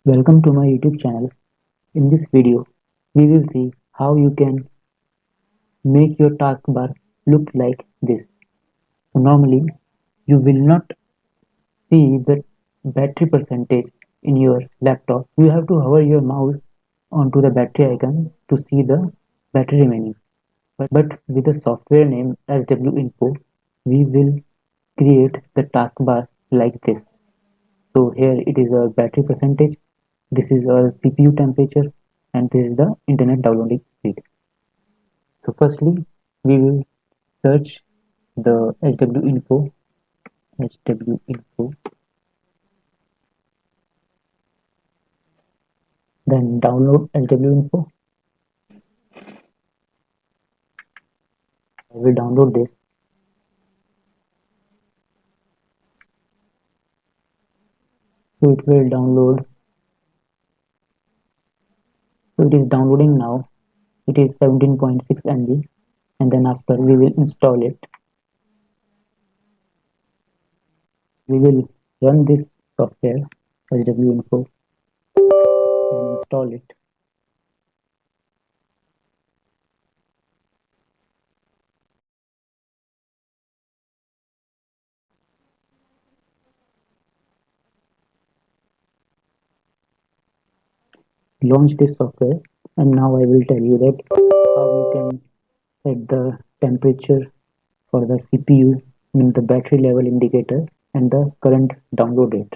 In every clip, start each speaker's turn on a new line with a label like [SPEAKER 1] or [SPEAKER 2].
[SPEAKER 1] Welcome to my YouTube channel. In this video, we will see how you can make your taskbar look like this. So normally, you will not see the battery percentage in your laptop. You have to hover your mouse onto the battery icon to see the battery remaining. But with the software name SW Info, we will create the taskbar like this. So here it is a battery percentage, this is our CPU temperature, and this is the internet downloading speed. So firstly, we will search the HW info, then download HW info. I will download this. So it will download. So it is downloading now. It is 17.6 MB, and then after we will install it. We will run this software HW info and install it. Launch this software, and now I will tell you that how you can set the temperature for the CPU, the battery level indicator, and the current download rate.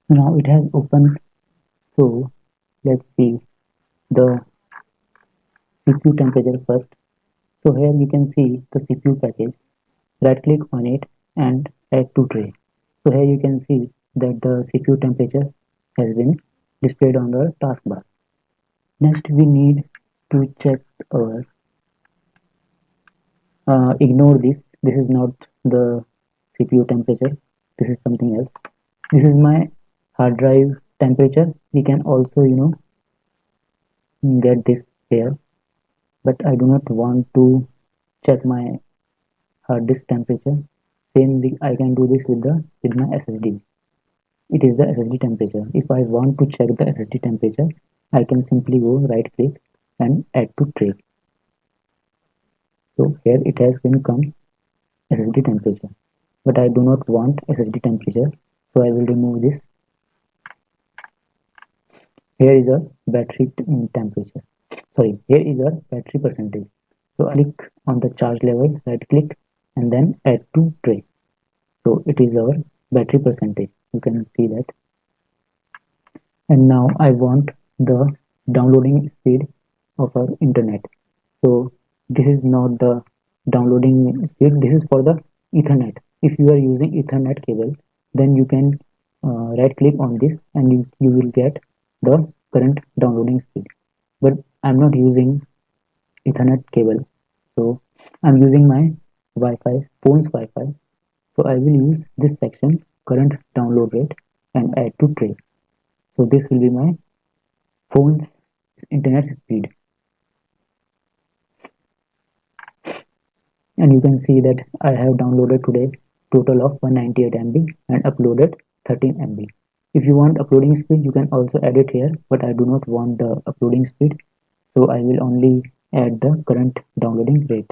[SPEAKER 1] Now it has opened, so let's see the CPU temperature first. So here you can see the CPU package. Right click on it and add to tray. So here you can see that the CPU temperature has been displayed on the taskbar. Next we need to check our ignore this is not the CPU temperature, this is something else. This is my hard drive temperature. We can also get this here, but I do not want to check my hard disk temperature. Same I can do this with my SSD. It is the SSD temperature. If I want to check the SSD temperature, I can simply go right click and add to tray. So here it has been come SSD temperature, but I do not want SSD temperature, so I will remove this. Here is a battery temperature. Sorry, here is a battery percentage. So I click on the charge level, right click, and then add to tray. So it is our battery percentage. You can see that. And now I want the downloading speed of our internet. So this is not the downloading speed. This is for the Ethernet. If you are using Ethernet cable, then you can right click on this and you will get the current downloading speed. But I'm not using Ethernet cable, so I'm using my Wi-Fi, phone's Wi-Fi. So I will use this section, current download rate, and add to tray. So this will be my phone's internet speed. And you can see that I have downloaded today total of 198 MB and uploaded 13 MB. If you want uploading speed, you can also add it here, but I do not want the uploading speed, so I will only add the current downloading rate.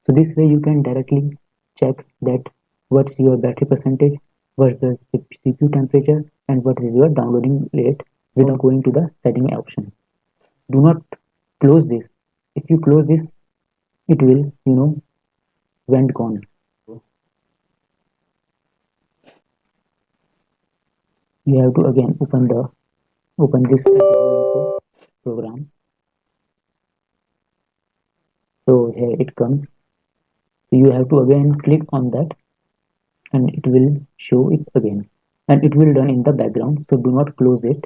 [SPEAKER 1] So this way you can directly check that what's your battery percentage, what's the CPU temperature, and what is your downloading rate without going to the setting option. Do not close this. If you close this, it will went gone. You have to again open this info program. So here it comes. So you have to again click on that and it will show it again, and it will run in the background, so do not close it.